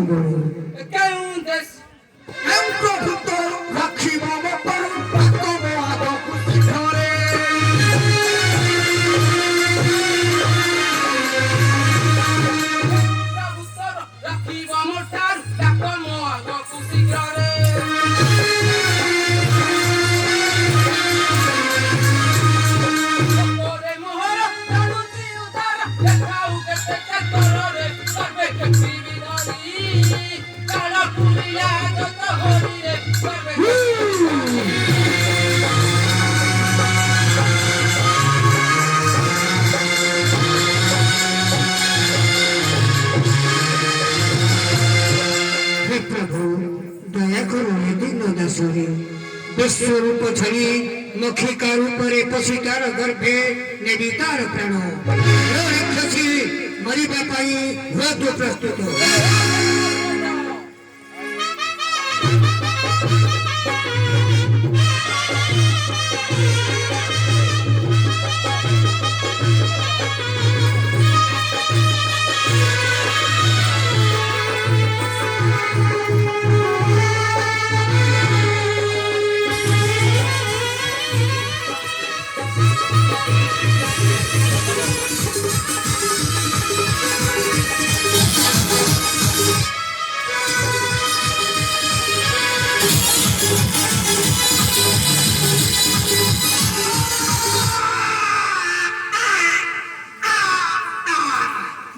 ମଙ୍ଗଳ କେଉଁ ଦେଶ କେଉଁ ପ୍ରଭୁ ତ ରଖିବ ମଙ୍ଗଳ ତାଙ୍କ ଆଗକୁ ଶୀଘ୍ରରେ ପ୍ରଭୁତ୍ୱର ରଖିବ ମୋଠାରୁ ଡାକ ମୋ ଆଗକୁ ଶୀଘ୍ରରେ ଓରେ ମୋହର ଜାଣୁଛି ଉଦାର ଦେଖାଉ କେତେ କାତରରେ ସର୍ବେ କେତିବି ଧରି କାଳ ପୁରିଲା ଯତ ହରିରେ ସର୍ବେ हे प्रभु दया करो ଏ ଦିନ ଦେଶରେ ବିଶ୍ୱରୂପ ଛାଡ଼ି ଲକ୍ଷିକା ରୂପରେ ପଶି ତାର ଗର୍ଭେ ନେବି ତାର ପ୍ରାଣ ରାକ୍ଷସୀ ମରିବା ପାଇଁ ହୁଏତ ପ୍ରସ୍ତୁତ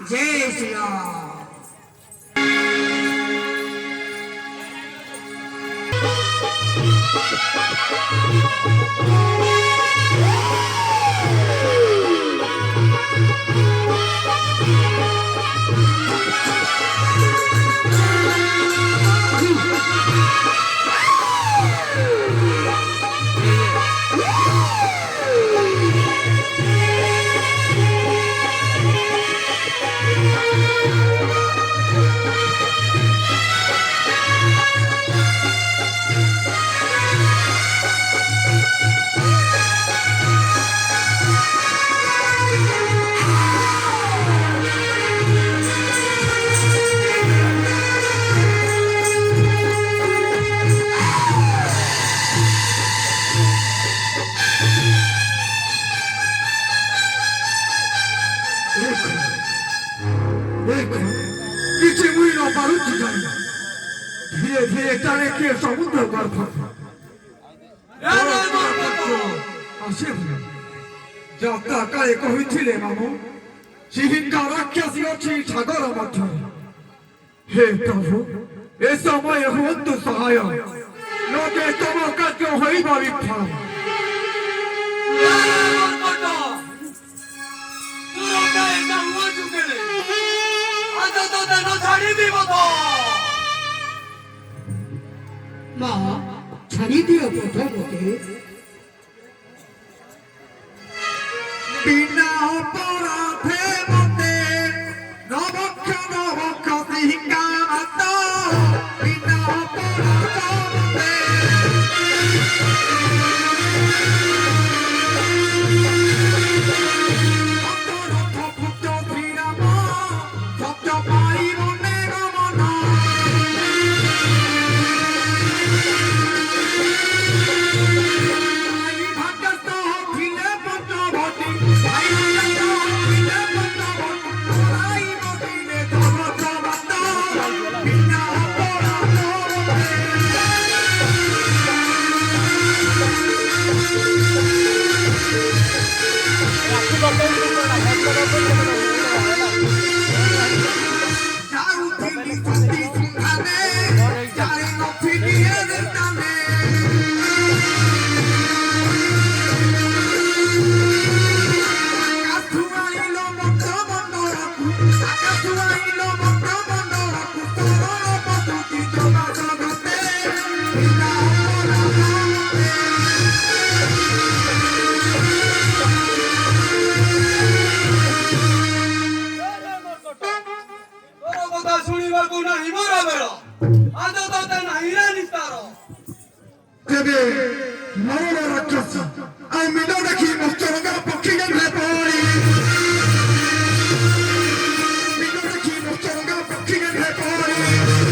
जय श्री राम किसी मुई न पारुची जाई धीरे धीरे टाणे के समुद्र गर्भ आसे जाता काले कहिथिले मामू सिहिंका राक्षसी अछि सागर मध्यरे हे प्रभु ए समय हुअन्तु सहाय लोके तम कार्य होइबा विफल माँ छाड़ी दियो प्रथमते बिना अपराधे मते नवक्ष सिंहा मत बिना अपराध मते तेरे मरण राक्षस आई मिडो देखी मुक्तरंगा पक्षी जन है पड़ी मिडो देखी मुक्तरंगा पक्षी जन है पड़ी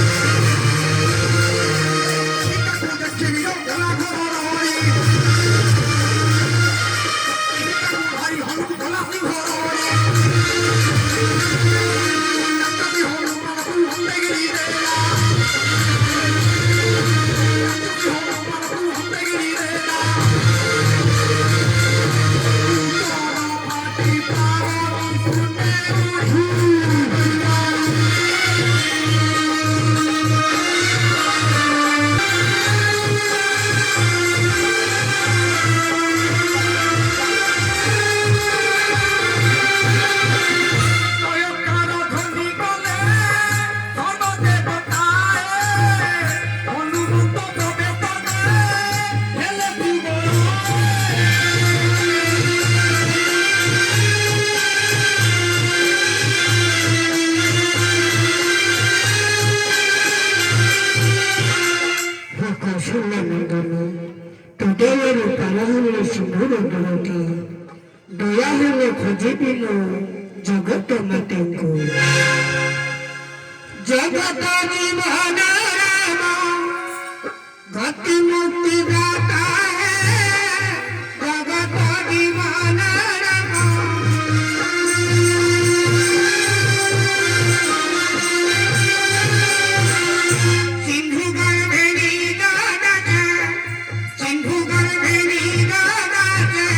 जीवन राम गति मुक्ति दाता है जगत जीवन राम सिंधु गर्भे निगादे सिंधु गर्भे निगादे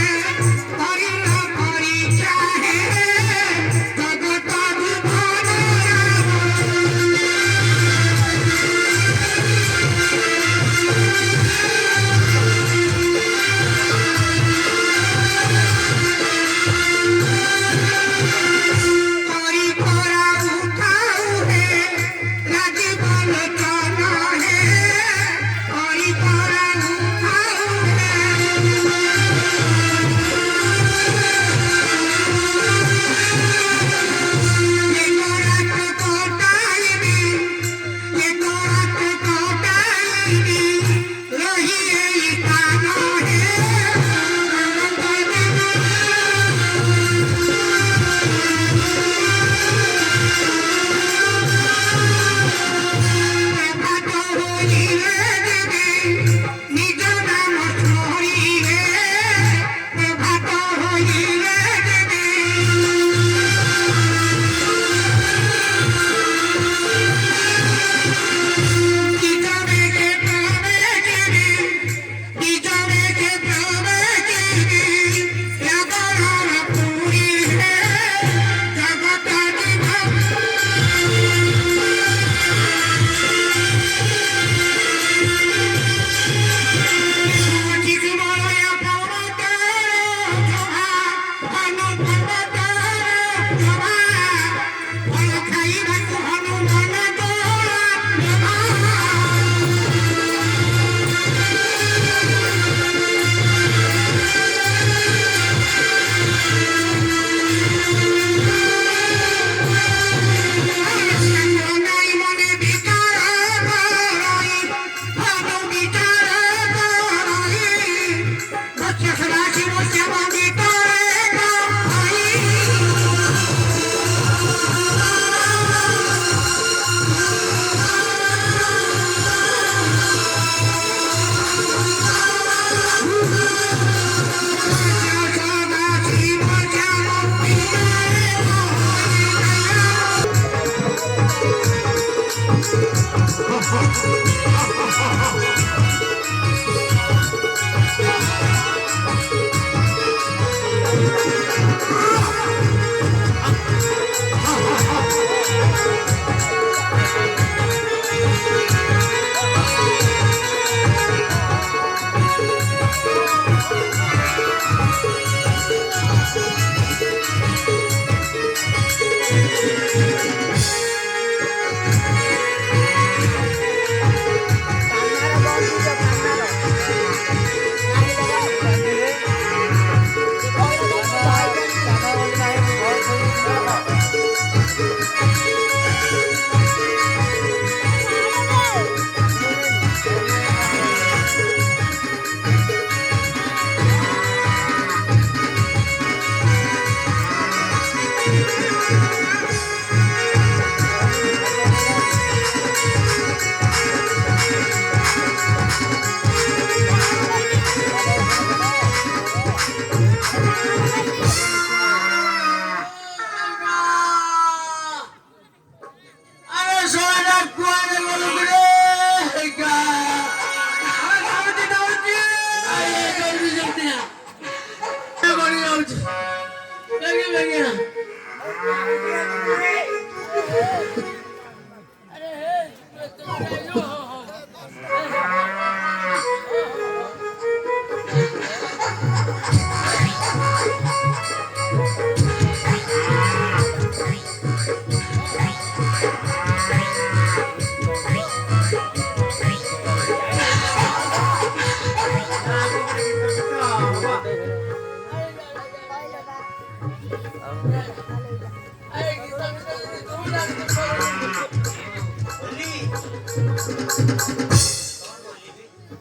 परिणा परिचा है जगत जीवन कोरी कोरा उठाऊ है राजबल चला है कोरी कोरा उठाऊ है ये रात कोटाई में ये रात कोटाई में रही है काना है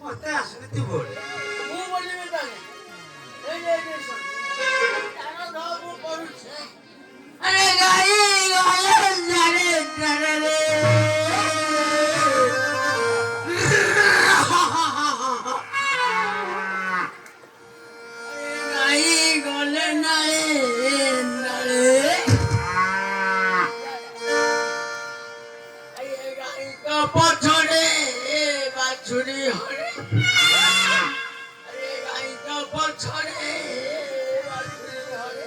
ମତେ ଆସୁନି ତୁ ବୋଲ ମୁଁ ବୋଲିବି ତାହେଲେ ମୁଁ କରୁଛି ଆରେ ଗାଈ ଗଲେ ଜାରେ পছরে বাছুরি হরে আরে গাই তো পছরে বাছুরি হরে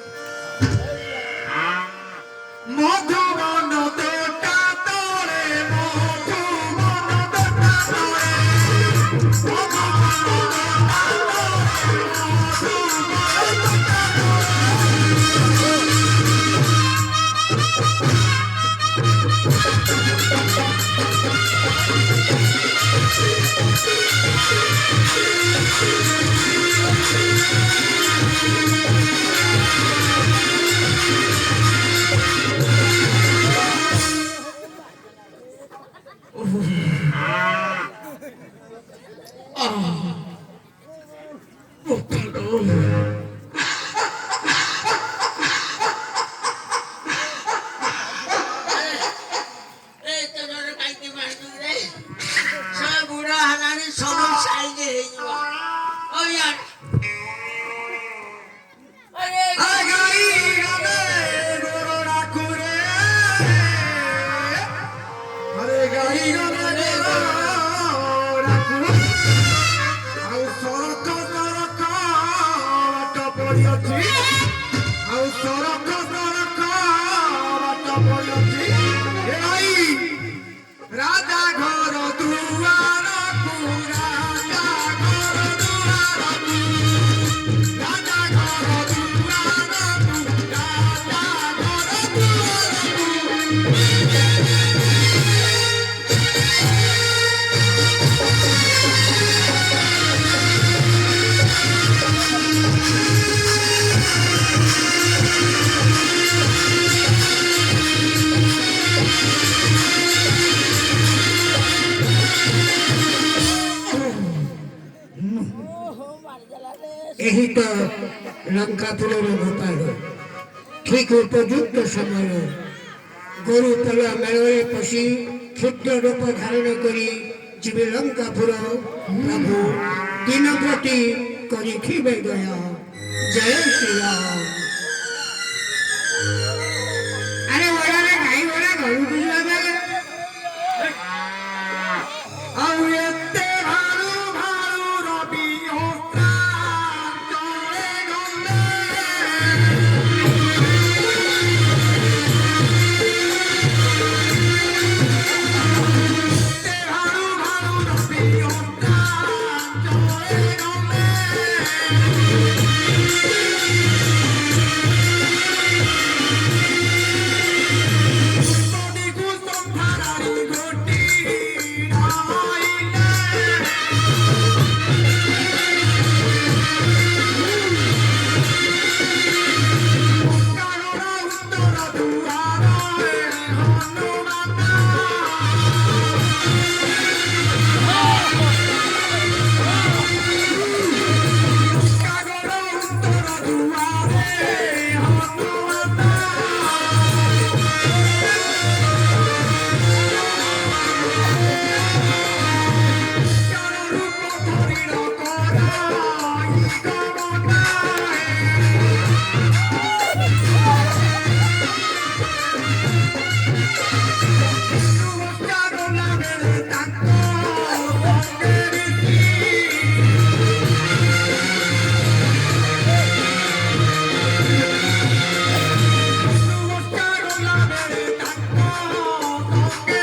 মধুবন তোটা তোরে মধুবন তোটা তোরে এই তো জোরে গাইতে পারবি রে সব বুড়া হালানি সব সাইজে হয়ে যাব ওই আর আরে আগাই গানে গোরা করে আরে গাই গানে গোরা করে ଆଉ ସରକ ସରକ ବାଟ ପଡ଼ିଅଛି ଆଉ ସରକ ସରକ ବାଟ ପଡ଼ିଅଛି ଏ ଭାଇ ରାଜା ଘର ଦୁଆରକୁ ରାଜା ଘର ଦୁଆରକୁ ରାଜା ଘର ଦୁଆରକୁ ରାଜା ଘର ଦୁଆରକୁ ଏହି ତ ଲଙ୍କାପୁରର ଗୋପାଳ ଠିକ ଉପଯୁକ୍ତ ସମୟ ଗୋରୁ ପଲ ମେଳରେ ପଶି କ୍ଷୁଦ୍ର ରୂପ ଧାରଣ କରି ଯିବେ ଲଙ୍କାପୁର ପ୍ରଭୁ ଦିନ ପ୍ରତି କରିଥିବେ ଦୟା ଜୟ ଶ୍ରୀରାମ ଆରେ ଓଡ଼ାରେ ଗାଈ ଓଡ଼ା ଘରକୁ ଯିବା ଆଉ ଏତେ ଭାରୁ ଭାରୁ ରବି ହୋତ୍ରା ତଳେ ଗଲେ ଏତେ ଭାରୁ ଭାରୁ ରବି ହୋତ୍ରା ତଳେ ଗଲେ ବଡ଼ିକୁ ସମ୍ଭାଳି ଗୋଟି ଆଇଲେ କାରଣ ଉତ୍ତର ଦୁଆରରେ ହନୁମାନ କାରଣ ଉତ୍ତର ଦୁଆରେ ହନୁମାନ ଚାର ରୂପ ଧରିଲ କରାଇ ଗମନା ନମସ୍କାର ଲାଗେ ତାଙ୍କ ସଙ୍ଗେ ନମସ୍କାର ଲାଗେ ତାଙ୍କ ସଙ୍ଗେ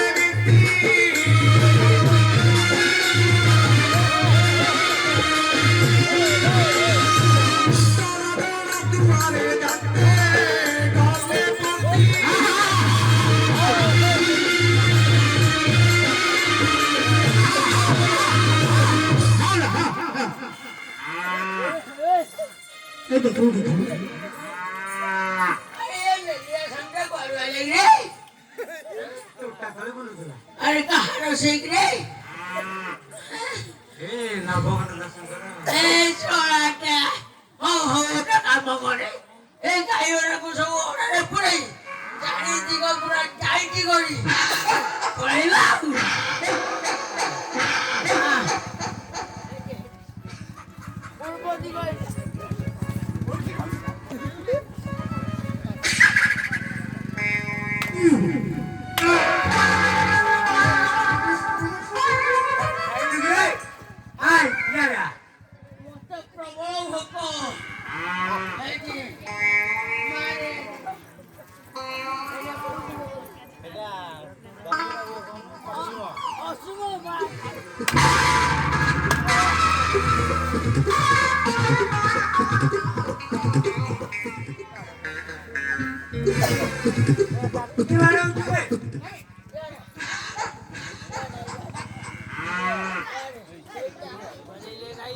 ଦୁଆରେ ଯାତେ ଗଲେ ପତି এই দেখো দেখো अरे कहाँ सीख रे ना भगवान दर्शन करो ए छोड़ा क्या हो ना काम करे ए गाइयों को सब ओरे पुरे जानी जी को पूरा जाई की करी पढ़ाइला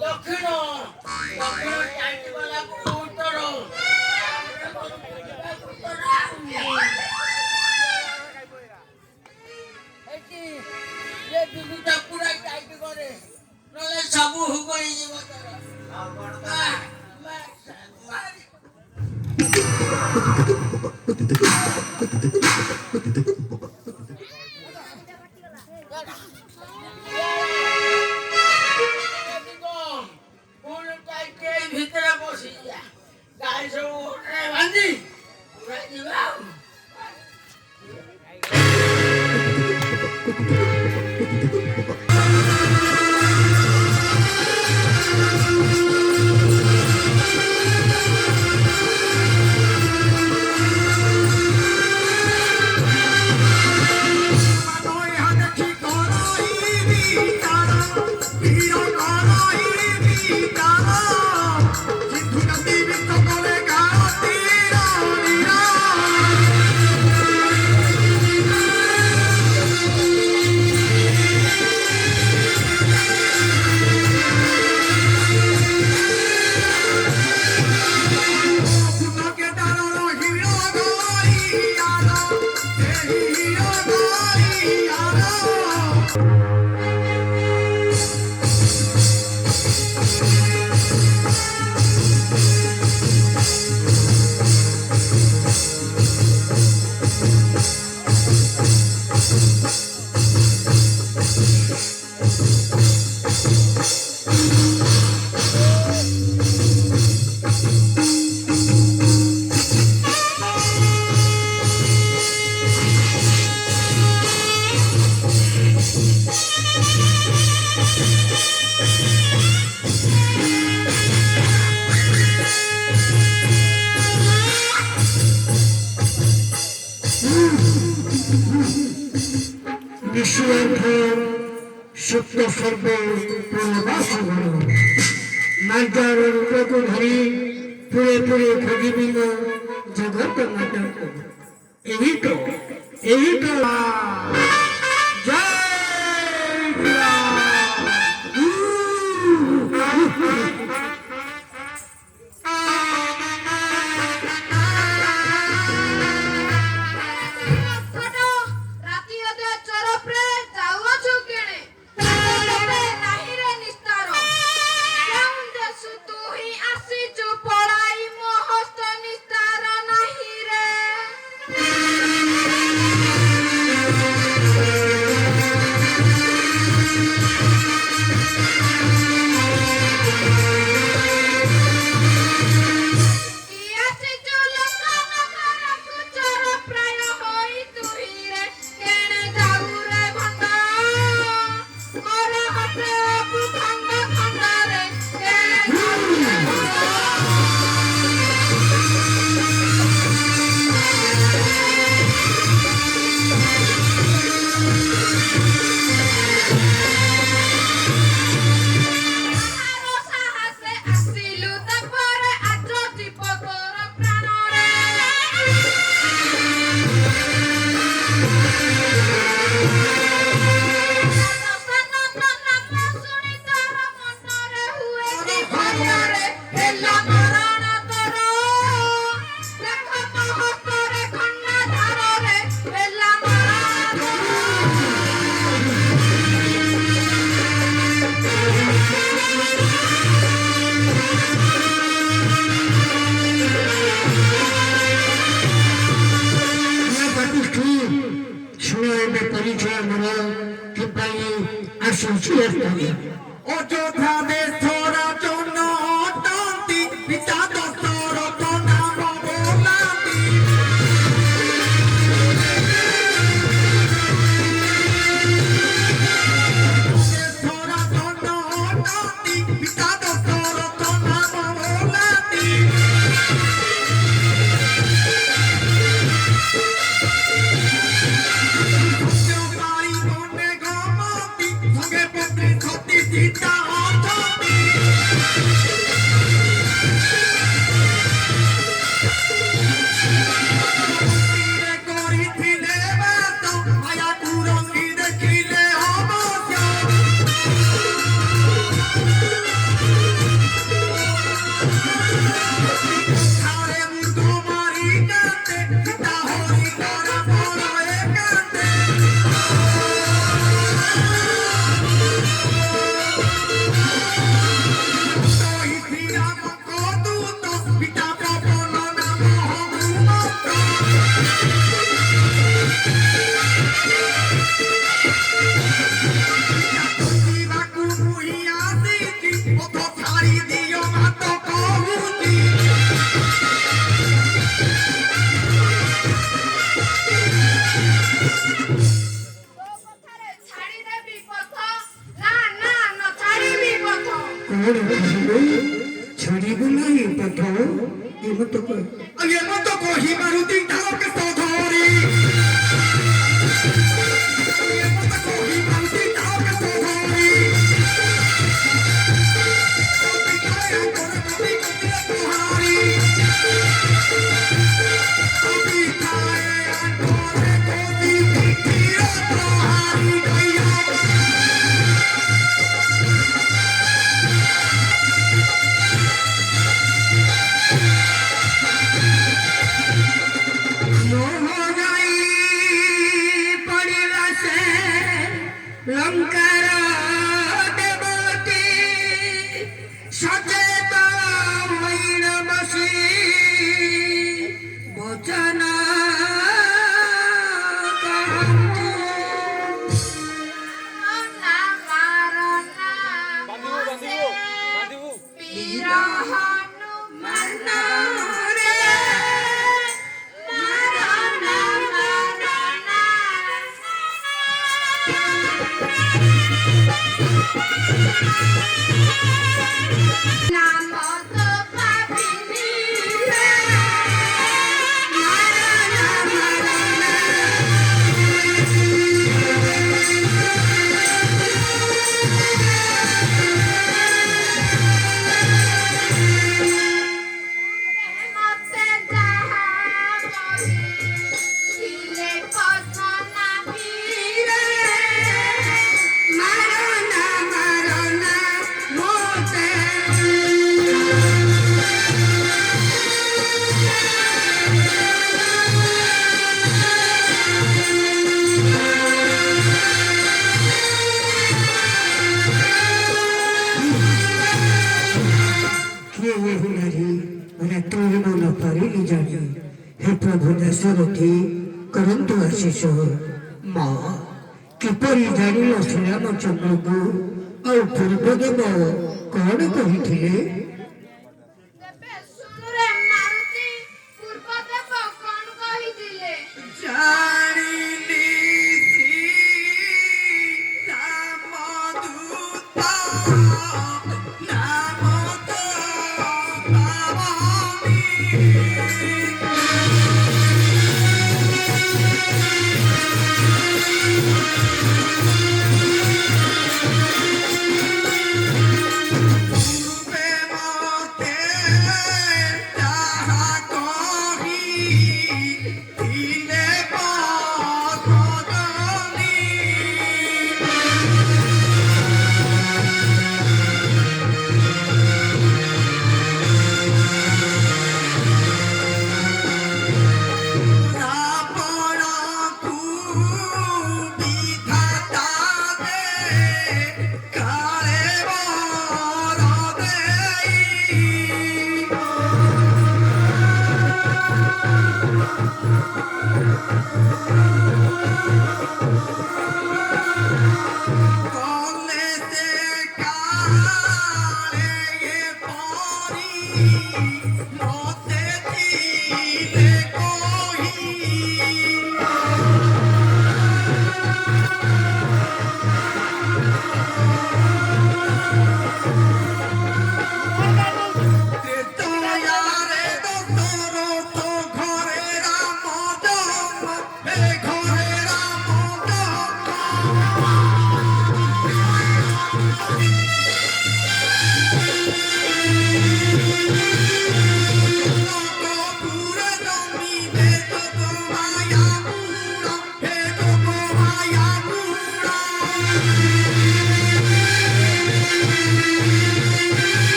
দক্ষিণ দক্ষিণ চারটি বেলা উত্তর দুটা পুরা টাইট করে নলে ସବୁ ହୁଗଳି ଯିବ ଭିତରେ ବସିଯା ଗାଈ ସବୁ ବାନ୍ଧି ପୁରା ଯିବା शुक्ल सर्व पूर्णवास नाट्यर रूप को धरी पूरे पूरे खोजिबिन जगत नाटक यही तो जय ସୀତା ଅଛନ୍ତି କରିଥିଲେ ବାତ ମାୟାକୁ ରଙ୍ଗି ଦେଖିଲେ ଅବଶ୍ୟ ଥାରେ ମୁଣ୍ଡ ମାରି କାନ୍ତେ ସୀତା ହରି କର ବଳ ଏକାନ୍ତେ କହିଥିଲା ମକ ଦୂତ ପିତା ପବନ ନାମ ହଗୁମନ୍ତ ଯିବାକୁ ମୁହିଁ ଆସିଛି ପଥ ଛାଡ଼ି ଦିଅ ଭାତ କହୁଛି ଛାଡ଼ିଦେବି ପଥ ନା ନା ନ ଛାଡ଼ିବି ପଥ କଣ କହିଲୁ ଛାଡ଼ିବୁ ନାହିଁ ପଥ ଏମତ କହିବାରୁ ତିନିଟା କେଶ ଧରି ଏମତ କହିବାରୁ ତିନିଟା କେଶ ଧରି କବିତାରେ ଆଙ୍କର କବି କବିରେ ପହାରି କବିତାରେ ଆଙ୍କର କବି ପିଠିର ପ୍ରହାରି ଗୟା মোহনাই পড়িলা সে লঙ্কার দেবতী সচেত হইল বসি বচন কহନ୍ତି। ନା ମାରନା ମତେ ବୀର ହନୁମାନ ରେ ମାରନା ମାରନା ନାମ ତ ପାବିନି ରେ ମାରନା ମାରନା ମତେ ଯାହା କହିଥିଲେ ପଦ୍ମନା ବୀରେ ମାରନା ମାରନା ମୋତେ କିଏ ଏହି ନାରୀ ମାନେ ତୋର ମନ ପାରିଲି ଜାଣି ହେ ପ୍ରଭୁ ଦଶରଥୀ କରନ୍ତୁ ଆଶିଷ ମା କିପରି ଜାଣିଲ ଶ୍ରୀରାମଚନ୍ଦ୍ରକୁ ଆଉ ପୂର୍ବଦେବ କଣ କହିଥିଲେ ତେବେ ଶୁଣୁରେ ମାରୁତି ପୂର୍ବଦେବ କଣ କହିଥିଲେ ଜାଣିଲି ରାମଦୂତ ନାମ ତ ପାବନି ପୂର୍ବେ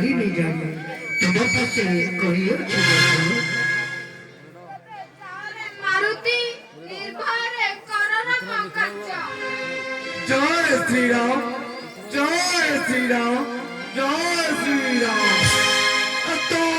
पारिनी जानी तुम पासे कहियो मारुति निर्भय करना पंकज जय श्री राम जय श्री राम जय श्री राम तो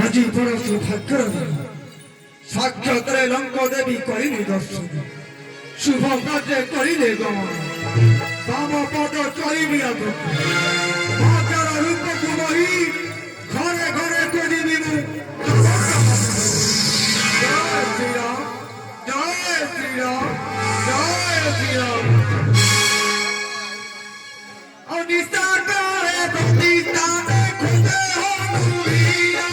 আজি বড় সৌভাগ্য সাক্ষাৎ লঙ্কা দেবী করিলে দর্শন শুভ কাজে করিলে গমন বাম পদ চলিবি আগ বাজার রূপকু বহি ঘরে ঘরে করিবি মু জয় শ্রীরাম জয় শ্রীরাম জয় শ্রীরাম অনিষ্টাকারে প্রতিষ্ঠানে খুঁজে হনুরিয়া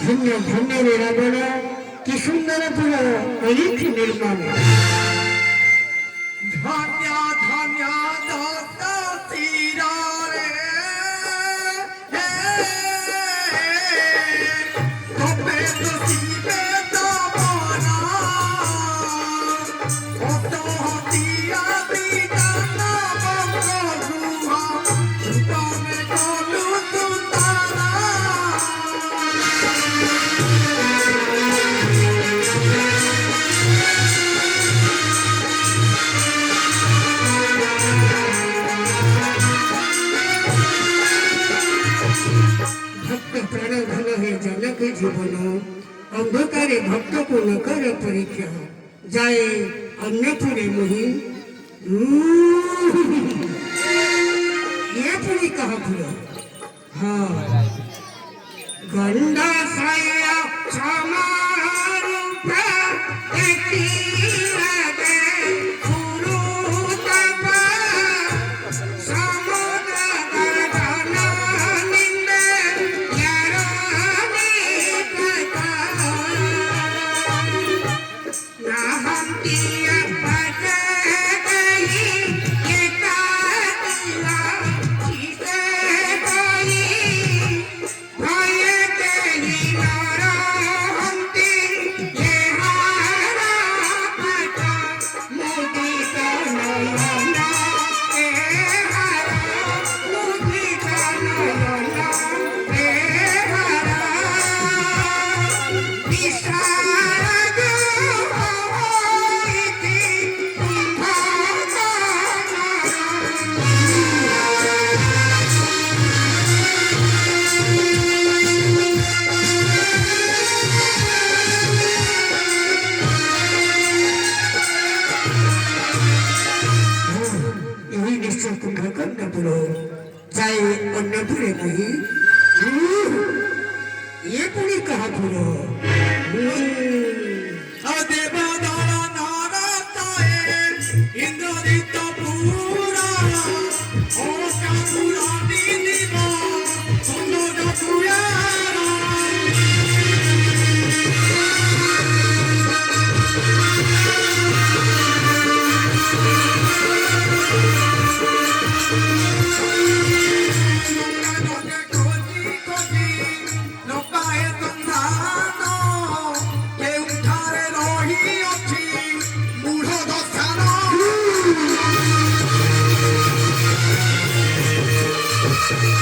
ধন্য ধন্য রাবণ কি সুন্দর পুরো অলিখ নির্মাণ ধন্য ধন্য দত্ত শিরে কপে তো শিবে তমনা অত হতিয়া বিদান বঙ্গ গুহা সুতমে কলু সুতানা जनक जीवन अंधकारे भक्त को न कर परीक्षा जाए अन्नपुरे मुहि ये पुरी कहा पूरा हाँ गंडा साया समारूप ये पूरी कहा पूरा इंद्रदित पूरा No, Thank